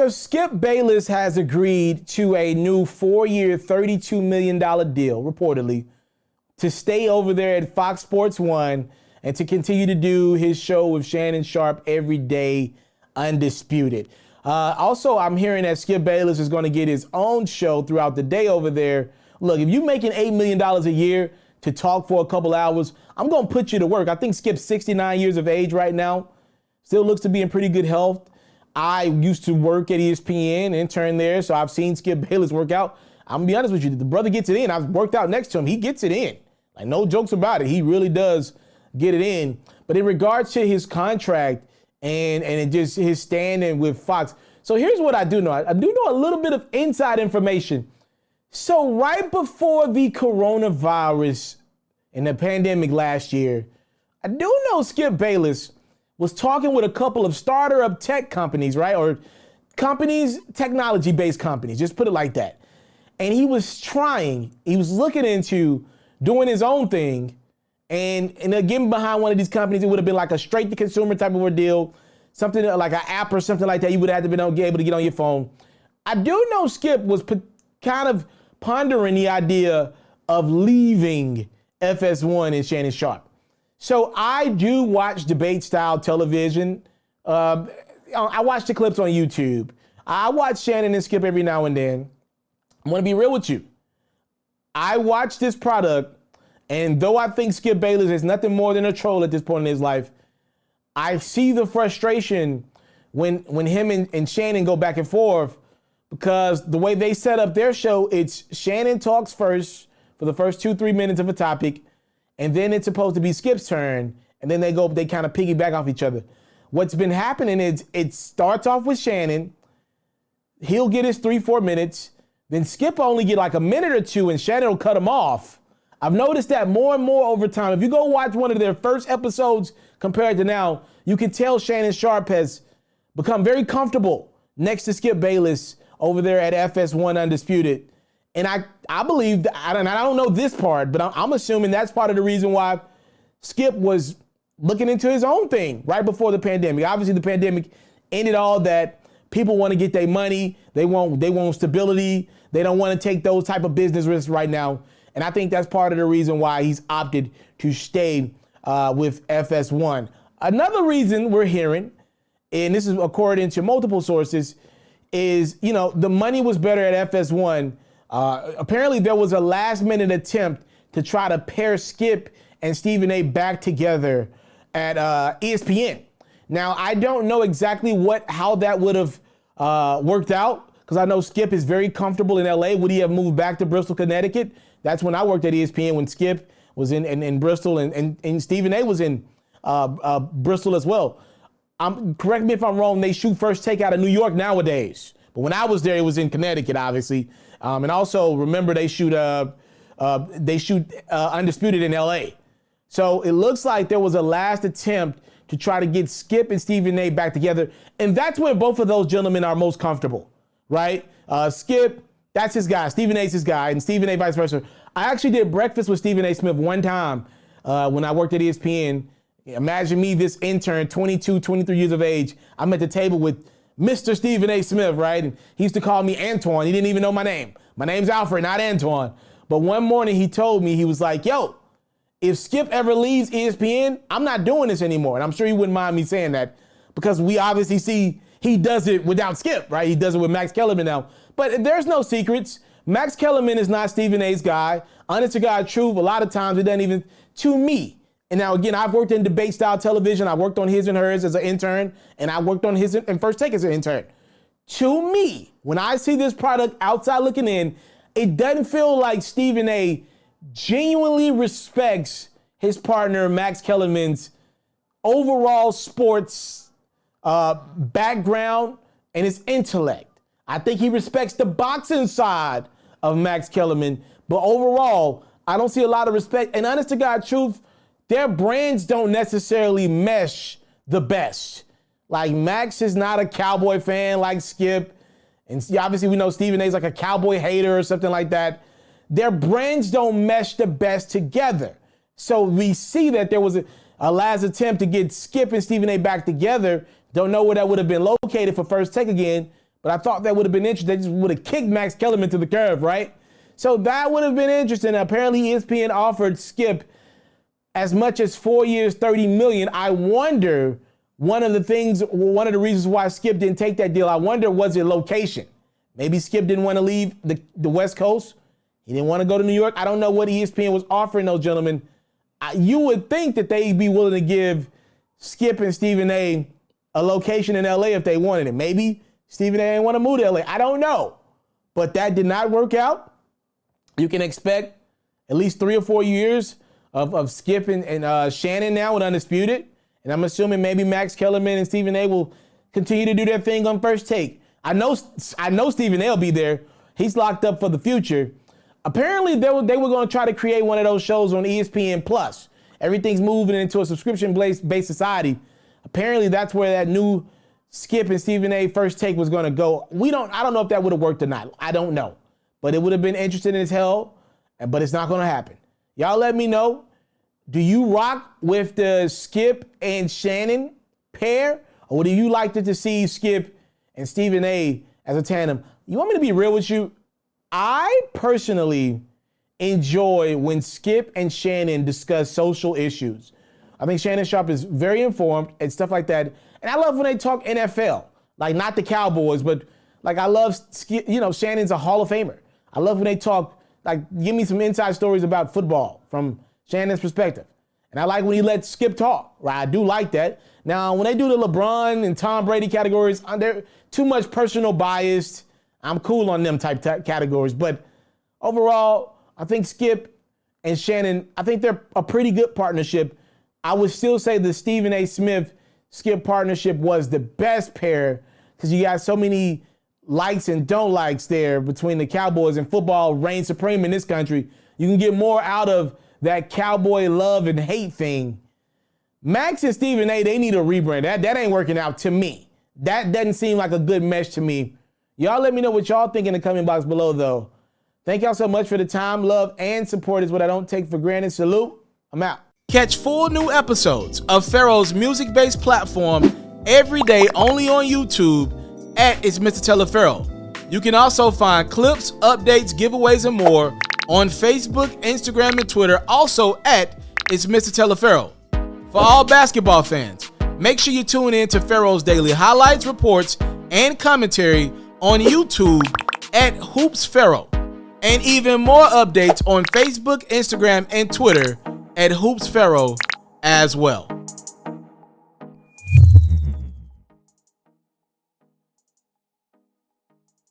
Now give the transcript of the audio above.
So Skip Bayless has agreed to a new 4-year, $32 million deal, reportedly, to stay over there at Fox Sports 1 and to continue to do his show with Shannon Sharpe every day, Undisputed. Also, I'm hearing that Skip Bayless is going to get his own show throughout the day over there. Look, if you're making $8 million a year to talk for a couple hours, I'm going to put you to work. I think Skip's 69 years of age right now. Still looks to be in pretty good health. I used to work at ESPN, intern there, so I've seen Skip Bayless work out. I'm going to be honest with you, the brother gets it in. I've worked out next to him. He gets it in. Like, no jokes about it. He really does get it in. But in regards to his contract and it just his standing with Fox, so here's what I do know. I do know a little bit of inside information. So right before the coronavirus and the pandemic last year, I do know Skip Bayless was talking with a couple of starter-up tech companies, right? Or companies, technology-based companies, just put it like that. And he was looking into doing his own thing and getting behind one of these companies. It would have been like a straight-to-consumer type of a deal, something like an app or something like that. You would have to be able to get on your phone. I do know Skip was kind of pondering the idea of leaving FS1 and Shannon Sharpe. So I do watch debate-style television. I watch the clips on YouTube. I watch Shannon and Skip every now and then. I'm going to be real with you. I watch this product, and though I think Skip Bayless is nothing more than a troll at this point in his life, I see the frustration when him and Shannon go back and forth, because the way they set up their show, it's Shannon talks first for the first 2-3 minutes of a topic, and then it's supposed to be Skip's turn, and then they kind of piggyback off each other. What's been happening is it starts off with Shannon. He'll get his 3-4 minutes. Then Skip will only get like a minute or two, and Shannon will cut him off. I've noticed that more and more over time. If you go watch one of their first episodes compared to now, you can tell Shannon Sharpe has become very comfortable next to Skip Bayless over there at FS1 Undisputed. And I believe, I don't know this part, but I'm assuming that's part of the reason why Skip was looking into his own thing right before the pandemic. Obviously, the pandemic ended all that. People want to get their money. They want stability. They don't want to take those type of business risks right now. And I think that's part of the reason why he's opted to stay with FS1. Another reason we're hearing, and this is according to multiple sources, is, the money was better at FS1. Apparently there was a last minute attempt to try to pair Skip and Stephen A back together at ESPN. Now, I don't know exactly how that would have worked out, because I know Skip is very comfortable in LA. Would he have moved back to Bristol, Connecticut? That's when I worked at ESPN, when Skip was in Bristol and Stephen A was in Bristol as well. Correct me if I'm wrong, they shoot First Take out of New York nowadays. But when I was there, it was in Connecticut, obviously. And also, remember, they shoot Undisputed in LA. So it looks like there was a last attempt to try to get Skip and Stephen A back together. And that's where both of those gentlemen are most comfortable, right? Skip, that's his guy. Stephen A's his guy, and Stephen A vice versa. I actually did breakfast with Stephen A. Smith one time when I worked at ESPN. Imagine me, this intern, 22, 23 years of age. I'm at the table with Mr. Stephen A. Smith, right? And he used to call me Antoine. He didn't even know my name. My name's Alfred, not Antoine. But one morning he told me, he was like, yo, if Skip ever leaves ESPN, I'm not doing this anymore. And I'm sure he wouldn't mind me saying that, because we obviously see he does it without Skip, right? He does it with Max Kellerman now. But there's no secrets. Max Kellerman is not Stephen A's guy. Honest to God truth, a lot of times it doesn't even, to me. And now, again, I've worked in debate-style television. I worked on His and Hers as an intern, and I worked on His and First Take as an intern. To me, when I see this product outside looking in, it doesn't feel like Stephen A genuinely respects his partner, Max Kellerman's overall sports background and his intellect. I think he respects the boxing side of Max Kellerman, but overall, I don't see a lot of respect. And honest to God truth, their brands don't necessarily mesh the best. Like, Max is not a Cowboy fan like Skip. And obviously we know Stephen A's like a Cowboy hater or something like that. Their brands don't mesh the best together. So we see that there was a last attempt to get Skip and Stephen A back together. Don't know where that would have been located for First Take again. But I thought that would have been interesting. They just would have kicked Max Kellerman to the curb, right? So that would have been interesting. Apparently ESPN offered Skip as much as 4 years, $30 million. I wonder, one of the reasons why Skip didn't take that deal, I wonder, was it location? Maybe Skip didn't want to leave the West Coast. He didn't want to go to New York. I don't know what ESPN was offering those gentlemen. You would think that they'd be willing to give Skip and Stephen A. a location in LA if they wanted it. Maybe Stephen A. didn't want to move to LA. I don't know. But that did not work out. You can expect at least 3 or 4 years of Skip and Shannon now with Undisputed. And I'm assuming maybe Max Kellerman and Stephen A. will continue to do their thing on First Take. I know Stephen A. will be there. He's locked up for the future. Apparently, they were going to try to create one of those shows on ESPN Plus. Everything's moving into a subscription-based society. Apparently, that's where that new Skip and Stephen A. First Take was going to go. I don't know if that would have worked or not. I don't know. But it would have been interesting as hell, but it's not going to happen. Y'all let me know. Do you rock with the Skip and Shannon pair? Or would you like to see Skip and Stephen A. as a tandem? You want me to be real with you? I personally enjoy when Skip and Shannon discuss social issues. I think Shannon Sharp is very informed and stuff like that. And I love when they talk NFL, like not the Cowboys, but like I love, Shannon's a Hall of Famer. I love when they talk, like give me some inside stories about football from Shannon's perspective. And I like when he lets Skip talk, right? I do like that. Now, when they do the LeBron and Tom Brady categories, they're too much personal biased. I'm cool on them type categories. But overall, I think Skip and Shannon, I think they're a pretty good partnership. I would still say the Stephen A. Smith-Skip partnership was the best pair because you got so many likes and don't likes there between the Cowboys, and football reigns supreme in this country. You can get more out of that cowboy love and hate thing. Max and Stephen A., they need a rebrand. That ain't working out to me. That doesn't seem like a good mesh to me. Y'all let me know what y'all think in the comment box below, though. Thank y'all so much for the time, love, and support is what I don't take for granted. Salute. I'm out. Catch full new episodes of FERRO's music-based platform every day only on YouTube at It's Mr.Taliaferro. You can also find clips, updates, giveaways, and more on Facebook, Instagram, and Twitter, also at It's Mr.Taliaferro. For all basketball fans, make sure you tune in to FERRO's daily highlights, reports, and commentary on YouTube at HoopsFERRO, and even more updates on Facebook, Instagram, and Twitter at HoopsFERRO as well.